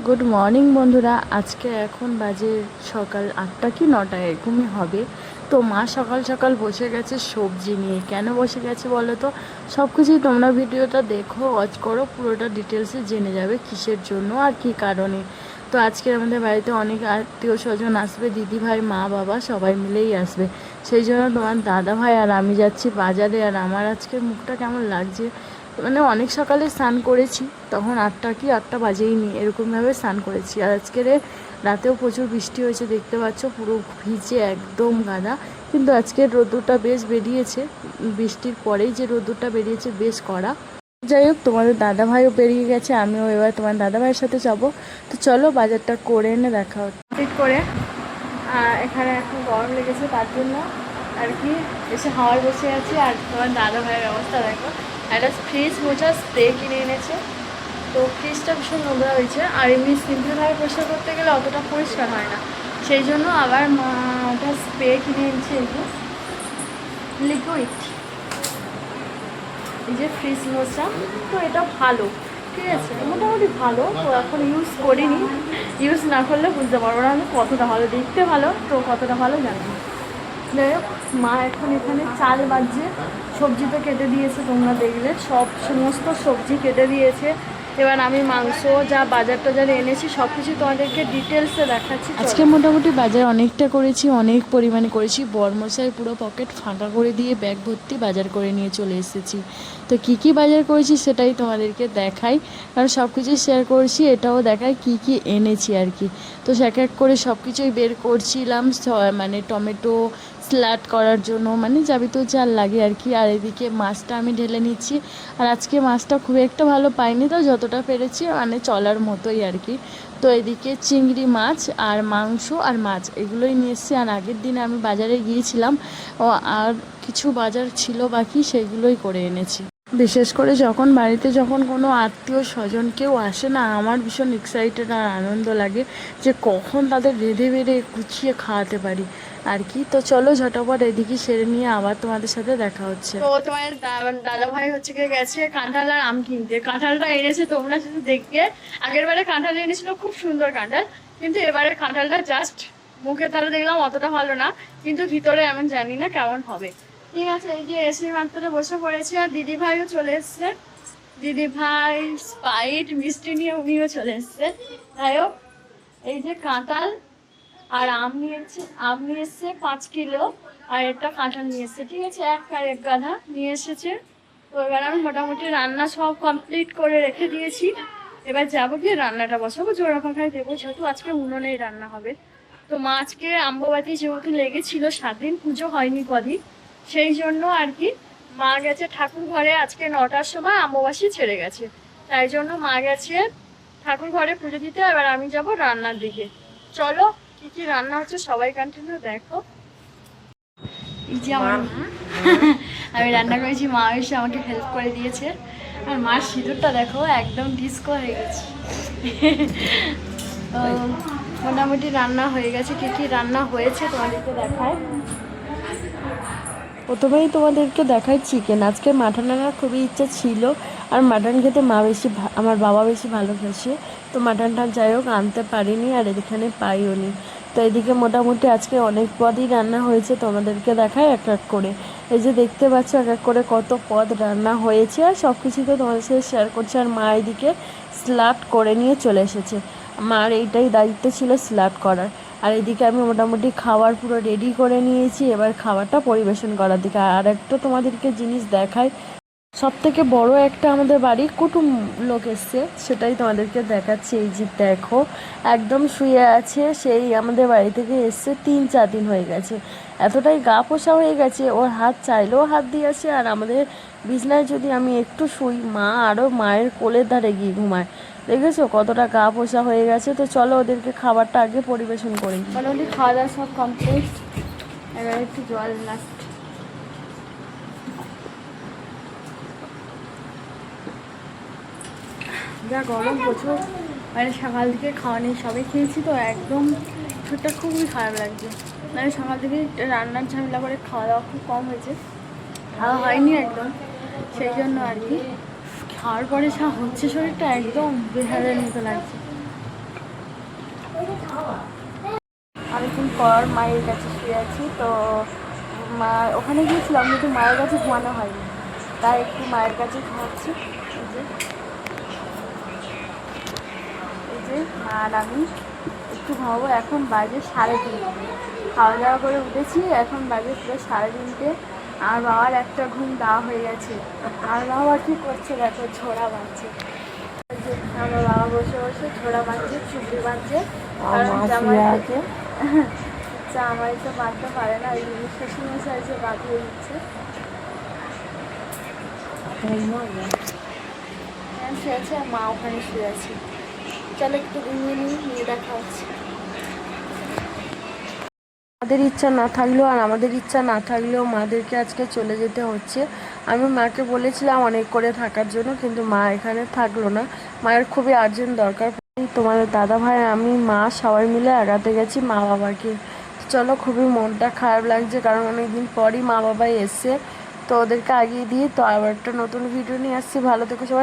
Good morning বন্ধুরা। আজকে এখন বাজে সকাল 8টা কি 9টা এরকমই হবে। তো মা সকাল সকাল বসে গেছে সবজি নিয়ে। কেন বসে গেছে বলো তো? সব কিছুই তোমরা ভিডিওটা দেখো, ওয়াচ করো, পুরোটা ডিটেলসে জেনে যাবে কিসের জন্য আর কী কারণে। তো আজকে আমাদের বাড়িতে অনেক আত্মীয় স্বজন আসবে, দিদি ভাই মা বাবা সবাই মিলেই আসবে। সেই জন্য তোমার দাদা ভাই আর আমি যাচ্ছি বাজারে। আর আমার আজকে মুখটা কেমন লাগছে, মানে অনেক সকালে স্নান করেছি, তখন 8টা কি 8টা বাজেইনি, এরকমভাবে স্নান করেছি। আর আজকের রাতেও প্রচুর বৃষ্টি হয়েছে, দেখতে পাচ্ছ পুরো ভিজে একদম গাদা। কিন্তু আজকের রোদ্দুরটা বেশ বেরিয়েছে, বৃষ্টির পরেই যে রোদ্দুরটা বেরিয়েছে বেশ কড়া। যাই হোক, তোমাদের দাদাভাইও বেরিয়ে গেছে, আমিও এবার তোমার দাদাভাইয়ের সাথে যাবো। তো চলো বাজারটা করে এনে দেখা হচ্ছে। ঠিক করে এখানে এখন গরম লেগেছে, তার জন্য আর কি এসে হাওয়ায় বসে আছি। আর তোমার দাদাভাইয়ের অবস্থা দেখো, একটা ফ্রিজ মোছা স্প্রে কিনে এনেছে। তো ফ্রিজটা ভীষণ নোংরা হয়েছে, আর এমনি সিম্পলভাবে পরিষ্কার করতে গেলে অতটা পরিষ্কার হয় না, সেই জন্য আবার ওটা স্প্রে কিনে এনেছে। এই যে লিকুইড, এই যে ফ্রিজ মোছা, তো এটা ভালো, ঠিক আছে, মোটামুটি ভালো। তো এখন ইউজ করিনি, ইউজ না করলে বুঝতে পারবো না আমি কতটা ভালো, দেখতে ভালো তো কতটা ভালো জানি না। যাই হোক, মা এখন এখানে চাল বাজছে, সবজি তো কেটে দিয়েছে, তোমরা দেখলে সমস্ত সবজি কেটে দিয়েছে। এবার আমি মাংস যা বাজার টাজার এনেছি সব কিছু তোমাদেরকে ডিটেলসে দেখাচ্ছি। আজকে মোটামুটি বাজার অনেকটা করেছি, অনেক পরিমাণে করেছি। বরমশাই পুরো পকেট ফাঁকা করে দিয়ে ব্যাগ ভর্তি বাজার করে নিয়ে চলে এসেছি। তো কি কি বাজার করেছি সেটাই তোমাদেরকে দেখাই, কারণ সব কিছুই শেয়ার করছি, এটাও দেখাই কি কি এনেছি আর কি। তো এক এক করে সব কিছুই বের করছিলাম, মানে টমেটো স্যালাড করার জন্য, মানে যাবতীয় যা লাগে আর কি। আর এদিকে মাছটা আমি ঢেলে নিচ্ছি। আর আজকে মাছটা খুব একটা ভালো পাইনি, তো যতটা পেরেছি মানে চলার মতোই আর কি। তো এদিকে চিংড়ি মাছ আর মাংস আর মাছ এগুলোই নিয়ে এসেছি। আর আগের দিন আমি বাজারে গিয়েছিলাম, আর কিছু বাজার ছিল বাকি, সেগুলোই করে এনেছি। বিশেষ করে যখন কোনো আত্মীয় স্বজন কেউ আসে না, আমার ভীষণ এক্সাইটেড আর আনন্দ লাগে যে কখন তাদের রেঁধে বেড়ে গুছিয়ে খাওয়াতে পারি আর কি। তো চলো ঝটাপট এদিকে সেরে নিয়ে আবার তোমাদের সাথে দেখা হচ্ছে। তো তোমার দাদা ভাই হচ্ছে গেছে কাঁঠাল আর আম কিনতে। কাঁঠালটা এনেছে তোমরা শুধু দেখবে, আগের বারে কাঁঠাল এনেছিল খুব সুন্দর কাঁঠাল, কিন্তু এবারে কাঁঠালটা জাস্ট মুখে তারা দেখলাম অতটা ভালো না, কিন্তু ভিতরে আমি জানি না কেমন হবে। ঠিক আছে, এই যে এসি মাত্রে বসে পড়েছে, আর দিদি ভাইও চলে এসছে। দিদি ভাই স্পাইট মিষ্টি নিয়ে উনিও চলে এসছে। যাই হোক, এই যে কাঁঠাল আর আম নিয়ে এসছে 5 কিলো, আর একটা কাঁঠাল নিয়ে এসছে, ঠিক আছে, এক গাধা নিয়ে এসেছে। তো এবার আমি মোটামুটি রান্না সব কমপ্লিট করে রেখে দিয়েছি। এবার যাবো গিয়ে রান্নাটা বসাবো, জোড়া পাখায় দেবো, যেহেতু আজকে উনুনেই রান্না হবে। তো মা আজকে আম্ববাতি যেহেতু লেগেছিল, 7 দিন পুজো হয়নি কদিন, সেই জন্য আর কি মা গেছে ঠাকুর ঘরে। আজকে 9টার সময় অমাবাসী ছেড়ে গেছে, তাই জন্য মা গেছে ঠাকুর ঘরে পুজো দিতে। এবার আমি যাব রান্নার দিকে। চলো কি কি রান্না হচ্ছে সবাই কন্টিনিউ দেখো। এই যে আমার আমি রান্না করেছি, মা এসে আমাকে হেল্প করে দিয়েছে। আর মার সিঁদুরটা দেখো, একদম ডিস্কো হয়ে গেছে। তো মোটামুটি রান্না হয়ে গেছে, কি কি রান্না হয়েছে তোমাদেরকে দেখায়। প্রথমেই তোমাদেরকে দেখাই চিকেন। আজকে মাটন আনার খুবই ইচ্ছা ছিল, আর মাটন খেতে আমার বাবা বেশি ভালোবাসে, তো মাটনটা যাই হোক আনতে পারিনি, আর এখানে পাইও নি। তো এদিকে মোটামুটি আজকে অনেক পদই রান্না হয়েছে, তোমাদেরকে দেখায় এক এক করে। এই যে দেখতে পাচ্ছ এক এক করে কত পদ রান্না হয়েছে, আর সব কিছু তো তোমাদের সাথে শেয়ার করছে। আর মা এদিকে স্যালাড করে নিয়ে চলে এসেছে, মার এইটাই দায়িত্ব ছিল স্যালাড করার। আর এদিকে আমি মোটামুটি খাবার পুরো রেডি করে নিয়েছি, এবার খাবারটা পরিবেশন করার দিকে। আর একটা তোমাদেরকে জিনিস দেখাই, সব থেকে বড় একটা আমাদের বাড়ি কুটুম লোক এসছে, সেটাই তোমাদেরকে দেখাচ্ছি। এই যে দেখো, একদম শুয়ে আছে, সেই আমাদের বাড়ি থেকে এসছে 3-4 দিন হয়ে গেছে। এতটাই গা পোষা হয়ে গেছে, ওর হাত চাইলেও হাত দিয়ে আসে। আর আমাদের বিছনায় যদি আমি একটু শুই, মা আরও মায়ের কোলের ধারে গিয়ে ঘুমায়। দেখেছো কতটা গা পোষা হয়ে গেছে। তো চলো ওদেরকে খাবারটা আগে পরিবেশন করি। মোটামুটি খাওয়া দাওয়া সব কমপ্লিট, এবার একটু জল লাস্ট। যা গরম প্রচুর, মানে সকাল থেকে খাওয়া নেই, সবাই খেয়েছি তো একদম শরীরটা খুবই খারাপ লাগছে। মানে সকাল থেকে রান্নার ঝামেলা করে খাওয়া দাওয়া খুব কম হয়েছে, খাওয়া হয়নি একদম, সেই জন্য আর কি। খাওয়ার পরে যা হচ্ছে শরীরটা একদম বেহালের মতো লাগছে। পর মায়ের কাছে শুয়ে আছি। তো মা ওখানে গিয়েছিলাম কিন্তু মায়ের কাছে ঘুমানো হয়নি, তাই একটু মায়ের কাছে ঘুমাচ্ছি। এই যে মা আর আমি একটু ঘুমাবো। এখন বাজে 3:30, খাওয়া দাওয়া করে উঠেছি, এখন বাজে পুরো 3:30। আর বাবার একটা ঘুম দেওয়া হয়ে গেছে। আর বাবা কী করছে দেখো, ঝোড়া বাঁধছে। আমার বাবা বসে বসে ঝোড়া বাঁধছে, চুপড়ি বাঁধছে, কারণ জামাইকে জামাই তো বাঁধতে পারে না, ওই শ্বশুরমশাই এসে বাঁধিয়ে দিচ্ছে। শুয়ে আছে আর মা ওখানে শুয়ে আছে। চলো একটু ঘুমিয়ে নিয়ে দেখা হচ্ছে। আমাদের ইচ্ছা না থাকলেও আর আমাদের ইচ্ছা না থাকলেও মাদেরকে আজকে চলে যেতে হচ্ছে। আমি মাকে বলেছিলাম অনেক করে থাকার জন্য, কিন্তু মা এখানে থাকলো না। মায়ের খুবই আর্জেন্ট দরকার। তোমাদের দাদা ভাই, আমি, মা সবাই মিলে আগাতে গেছি মা বাবাকে। চলো, খুবই মনটা খারাপ লাগছে, কারণ অনেকদিন পরই মা বাবাই এসছে। তো ওদেরকে আগিয়ে দিয়ে তো আবার একটা নতুন ভিডিও নিয়ে আসছি। ভালো থেকো সবাই।